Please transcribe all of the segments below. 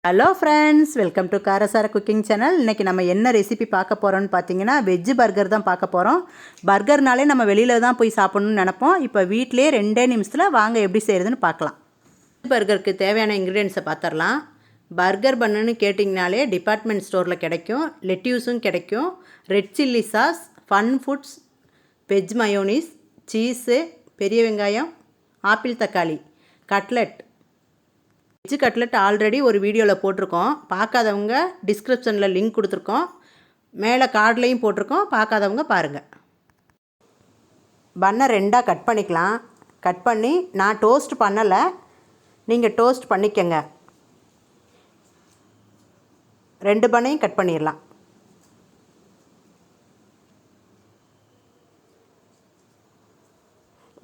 Hello friends, welcome to Karasara cooking channel. இன்றைக்கி நம்ம என்ன ரெசிபி பார்க்க போகிறோன்னு பார்த்தீங்கன்னா, வெஜ்ஜு பர்கர் தான் பார்க்க போகிறோம். பர்கர்னாலே நம்ம வெளியில் தான் போய் சாப்பிட்ணுன்னு நினப்போம். இப்போ வீட்டிலேயே 2 நிமிஷத்தில் வாங்க எப்படி செய்கிறதுன்னு பார்க்கலாம். பர்கருக்கு தேவையான இன்க்ரீடியன்ஸை பார்த்துடலாம். பர்கர் பண்ணுன்னு கேட்டிங்கனாலே டிபார்ட்மெண்ட் ஸ்டோரில் கிடைக்கும். லெட்யூஸும் கிடைக்கும். Red chilli sauce, fun foods, veg mayonnaise, cheese, பெரிய வெங்காயம், ஆப்பிள் தக்காளி, கட்லெட். வெஜ்ஜு கட்லெட் ஆல்ரெடி ஒரு வீடியோவில் போட்டிருக்கோம். பார்க்காதவங்க டிஸ்கிரிப்ஷனில் லிங்க் கொடுத்துருக்கோம். மேலே கார்ட்லேயும் போட்டிருக்கோம். பார்க்காதவங்க பாருங்கள். பன்னை 2ஆக கட் பண்ணிக்கலாம். கட் பண்ணி நான் டோஸ்ட் பண்ணலை, நீங்கள் டோஸ்ட் பண்ணிக்கங்க. 2 பன்னையும் கட் பண்ணிடலாம்.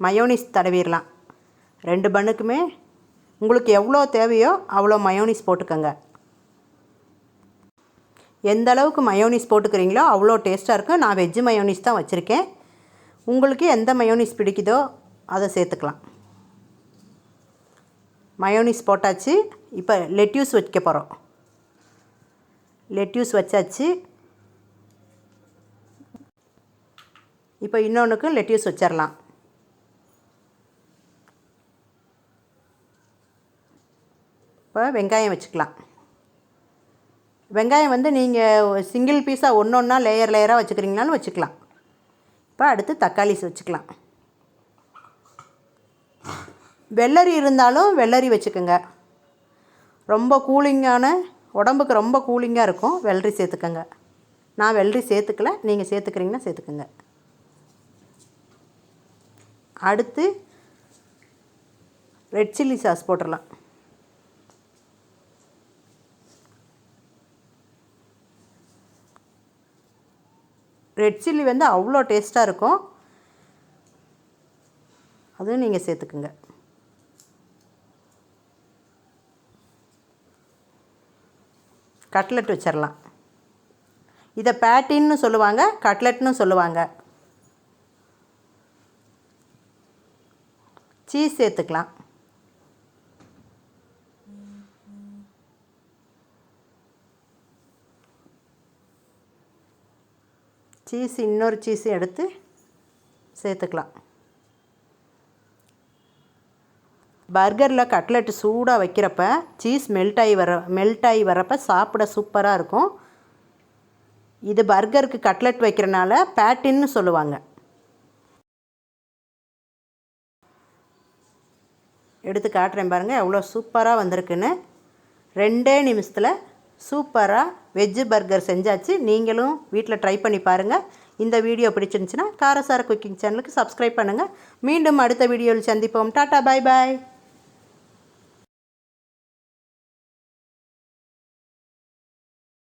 மயோனிஸ் தடவிடலாம். 2 பன்னுக்குமே உங்களுக்கு எவ்வளோ தேவையோ அவ்வளோ மயோனிஸ் போட்டுக்கோங்க. எந்த அளவுக்கு மயோனிஸ் போட்டுக்கிறீங்களோ அவ்வளோ டேஸ்ட்டாக இருக்கும். நான் வெஜ்ஜு மயோனிஸ் தான் வச்சுருக்கேன். உங்களுக்கு எந்த மயோனிஸ் பிடிக்குதோ அதை சேர்த்துக்கலாம். மயோனிஸ் போட்டாச்சு. இப்போ லெட்யூஸ் வைக்க போகிறோம். லெட்யூஸ் வச்சாச்சு. இப்போ இன்னொன்றுக்கு லெட்யூஸ் வச்சிடலாம். இப்போ வெங்காயம் வச்சுக்கலாம். வெங்காயம் நீங்கள் சிங்கிள் பீஸாக ஒன்றா லேயராக வச்சுக்கிறீங்கனாலும் வச்சுக்கலாம். இப்போ அடுத்து தக்காளி வச்சுக்கலாம். வெள்ளரி இருந்தாலும் வெள்ளரி வச்சுக்கோங்க. ரொம்ப கூலிங்கான, உடம்புக்கு ரொம்ப கூலிங்காக இருக்கும். வெள்ளரி சேர்த்துக்கோங்க. நான் வெள்ளரி சேர்த்துக்கல, நீங்கள் சேர்த்துக்கிறீங்கன்னா சேர்த்துக்கோங்க. அடுத்து ரெட் சில்லி சாஸ் போட்டுடலாம். ரெட் சில்லி அவ்வளோ டேஸ்ட்டாக இருக்கும். அதுவும் நீங்கள் சேர்த்துக்குங்க. கட்லெட் வச்சிடலாம். இதை பேட்டின்னு சொல்லுவாங்க, கட்லெட்னு சொல்லுவாங்க. சீஸ் சேர்த்துக்கலாம். சீஸ் இன்னொரு சீஸும் எடுத்து சேர்த்துக்கலாம். பர்கரில் கட்லெட் சூடாக வைக்கிறப்ப சீஸ் மெல்ட் ஆகி வரப்போ சாப்பிட சூப்பராக இருக்கும். இது பர்கருக்கு கட்லெட் வைக்கிறனால பேட்டின்னு சொல்லுவாங்க. எடுத்து காட்டுறேன் பாருங்கள் எவ்வளோ சூப்பராக வந்திருக்குன்னு. 2 நிமிஷத்தில் சூப்பராக வெஜ்ஜு பர்கர் செஞ்சாச்சு. நீங்களும் வீட்டில் ட்ரை பண்ணி பாருங்கள். இந்த வீடியோ பிடிச்சிருந்துச்சுன்னா காரசார குக்கிங் சேனலுக்கு சப்ஸ்கிரைப் பண்ணுங்கள். மீண்டும் அடுத்த வீடியோவில் சந்திப்போம். டாட்டா, பாய் பாய்.